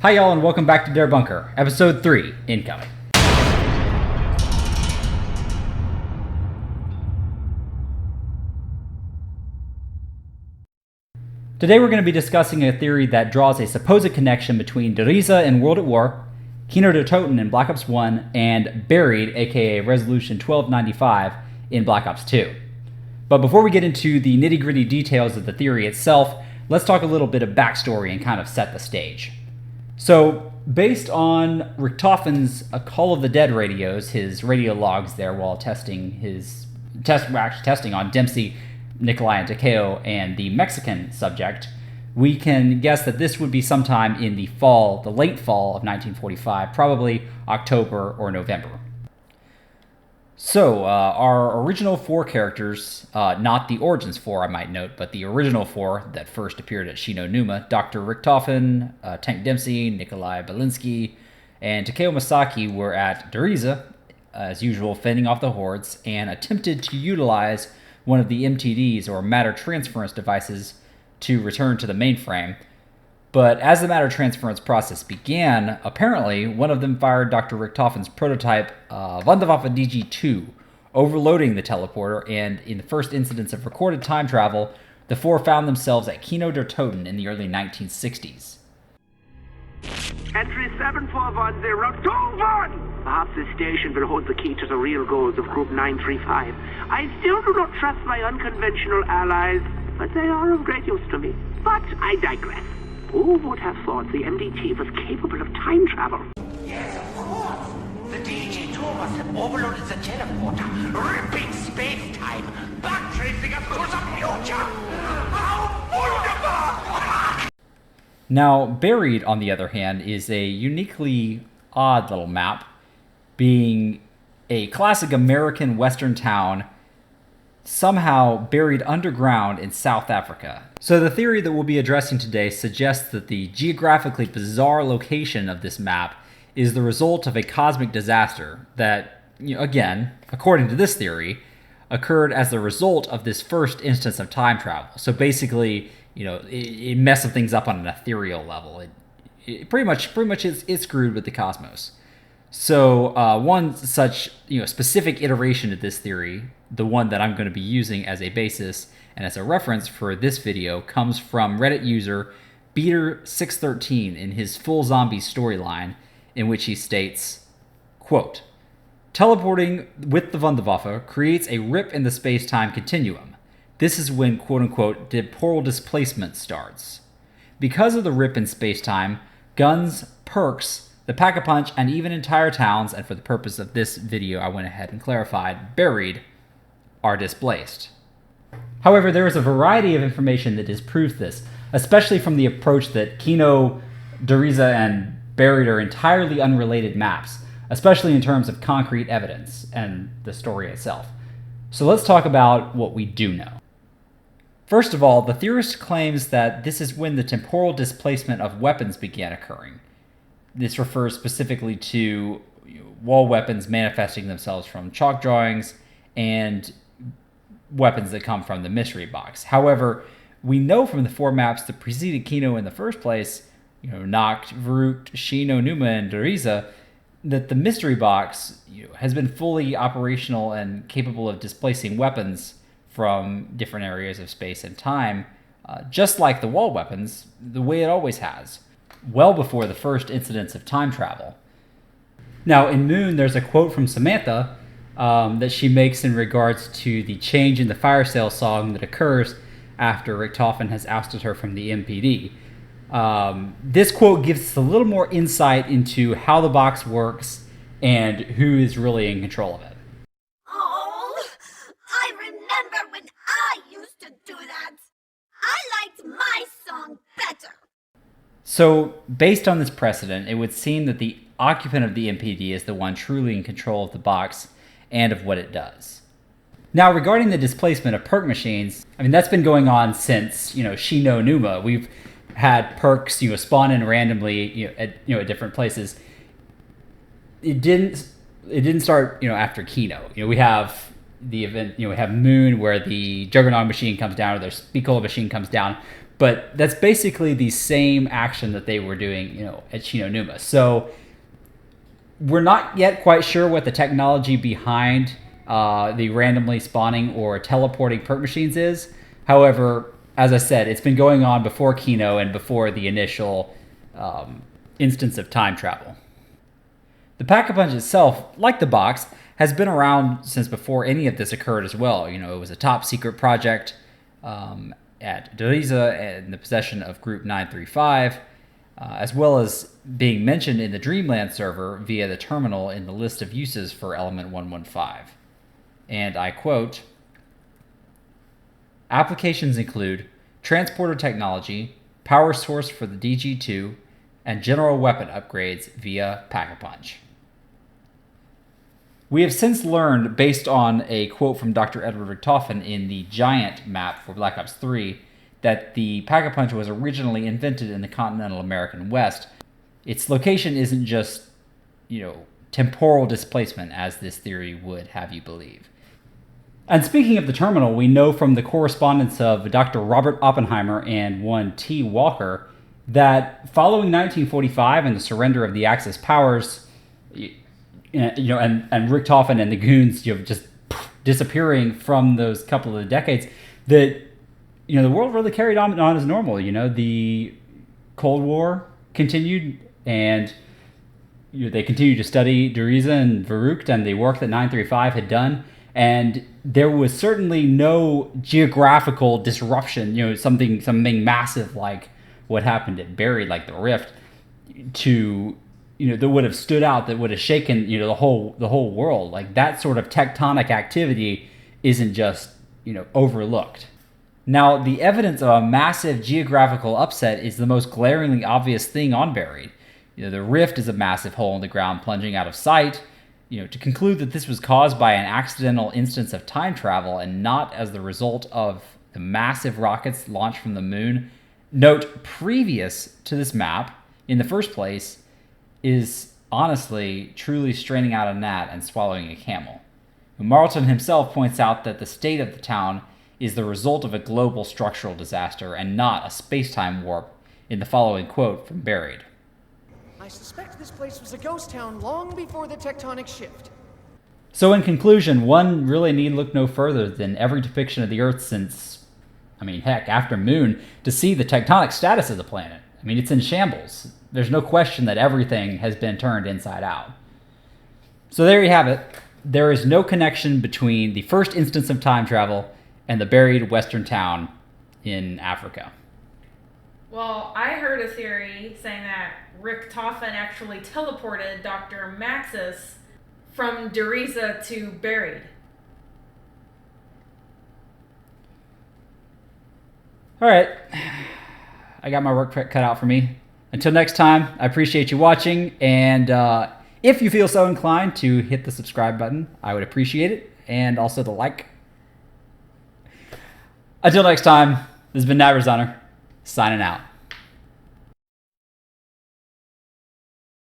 Hi y'all and welcome back to Derbunker, episode 3, incoming. Today we're going to be discussing a theory that draws a supposed connection between Riese in World at War, Kino der Toten in Black Ops 1, and Buried, aka Resolution 1295, in Black Ops 2. But before we get into the nitty-gritty details of the theory itself, let's talk a little bit of backstory and kind of set the stage. So, based on Richtofen's Call of the Dead radios, his radio logs there while testing on Dempsey, Nikolai, and Takeo, and the Mexican subject, we can guess that this would be sometime in the late fall of 1945, probably October or November. So, our original 4 characters, not the Origins 4, I might note, but the original 4 that first appeared at Shinonuma, Dr. Richtofen, Tank Dempsey, Nikolai Belinsky, and Takeo Masaki were at Riese, as usual, fending off the hordes, and attempted to utilize one of the MTDs, or matter transference devices, to return to the mainframe. But as the matter transference process began, apparently one of them fired Dr. Richtofen's prototype Wunderwaffe DG2, overloading the teleporter, and in the first incidents of recorded time travel, the 4 found themselves at Kino der Toten in the early 1960s. Entry 741021! Perhaps this station will hold the key to the real goals of Group 935. I still do not trust my unconventional allies, but they are of great use to me. But I digress. Who would have thought the MDT was capable of time travel? Yes, of course. The DG2 must have overloaded the teleporter, ripping space-time, backtracing us to the future. How Wunderbar! Now, Buried, on the other hand, is a uniquely odd little map, being a classic American Western town somehow buried underground in South Africa. So the theory that we'll be addressing today suggests that the geographically bizarre location of this map is the result of a cosmic disaster that, again, according to this theory, occurred as the result of this first instance of time travel. So basically, it messed things up on an ethereal level. It pretty much is screwed with the cosmos. So one such specific iteration of this theory, the one that I'm going to be using as a basis and as a reference for this video, comes from Reddit user Beater613 in his Full Zombie storyline, in which he states, quote, "Teleporting with the Wunderwaffe creates a rip in the space-time continuum. This is when, quote-unquote, temporal displacement starts. Because of the rip in space-time, guns, perks, the pack-a-punch, and even entire towns, and for the purpose of this video I went ahead and clarified, buried, are displaced." However, there is a variety of information that disproves this, especially from the approach that Kino der Riese and Buried are entirely unrelated maps, especially in terms of concrete evidence and the story itself. So let's talk about what we do know. First of all, the theorist claims that this is when the temporal displacement of weapons began occurring. This refers specifically to wall weapons manifesting themselves from chalk drawings and weapons that come from the mystery box. However, we know from the 4 maps that preceded Kino in the first place, Nacht, Verrückt, Shinonuma, and Riese, that the mystery box has been fully operational and capable of displacing weapons from different areas of space and time, just like the wall weapons, the way it always has, well before the first incidents of time travel. Now, in Moon, there's a quote from Samantha that she makes in regards to the change in the fire sale song that occurs after Richtofen has ousted her from the MPD. This quote gives us a little more insight into how the box works and who is really in control of it. Oh, I remember when I used to do that. I liked my song better. So, based on this precedent, it would seem that the occupant of the MPD is the one truly in control of the box and of what it does. Now, regarding the displacement of perk machines, that's been going on since, Shinonuma. We've had perks, spawn in randomly, at different places. It didn't start, after Kino. We have the event, we have Moon where the Juggernaut machine comes down or the Spicola machine comes down. But that's basically the same action that they were doing, at Shinonuma. So we're not yet quite sure what the technology behind the randomly spawning or teleporting perk machines is. However, as I said, it's been going on before Kino and before the initial instance of time travel. The Pack-a-Punch itself, like the box, has been around since before any of this occurred as well. It was a top secret project at Riese in the possession of Group 935, as well as being mentioned in the Dreamland server via the terminal in the list of uses for Element 115. And I quote, "Applications include transporter technology, power source for the DG2, and general weapon upgrades via Pack-a-Punch." We have since learned, based on a quote from Dr. Edward Richtofen in the Giant map for Black Ops 3, that the Pack-a-Punch was originally invented in the continental American West. Its location isn't just, temporal displacement, as this theory would have you believe. And speaking of the terminal, we know from the correspondence of Dr. Robert Oppenheimer and one T. Walker that following 1945 and the surrender of the Axis powers, and Richtofen and the goons, just disappearing from those couple of decades, that the world really carried on as normal. The Cold War continued, and they continued to study Riese and Verrucht and the work that 935 had done, and there was certainly no geographical disruption. Something massive like what happened at Buried, like the Rift, that would have stood out, that would have shaken the whole world. Like that sort of tectonic activity isn't just overlooked. Now, the evidence of a massive geographical upset is the most glaringly obvious thing on Buried. The Rift is a massive hole in the ground plunging out of sight. To conclude that this was caused by an accidental instance of time travel and not as the result of the massive rockets launched from the moon, note previous to this map in the first place, is honestly truly straining out a gnat and swallowing a camel. Marlton himself points out that the state of the town is the result of a global structural disaster and not a space-time warp in the following quote from Buried. "I suspect this place was a ghost town long before the tectonic shift." So in conclusion, one really need look no further than every depiction of the Earth since, after Moon, to see the tectonic status of the planet. It's in shambles. There's no question that everything has been turned inside out. So there you have it. There is no connection between the first instance of time travel and the buried western town in Africa. Well, I heard a theory saying that Richtofen actually teleported Dr. Maxis from Riese to Buried. All right. I got my work cut out for me. Until next time, I appreciate you watching, and if you feel so inclined to hit the subscribe button, I would appreciate it, and also the like. Until next time, this has been Navrazunner, signing out.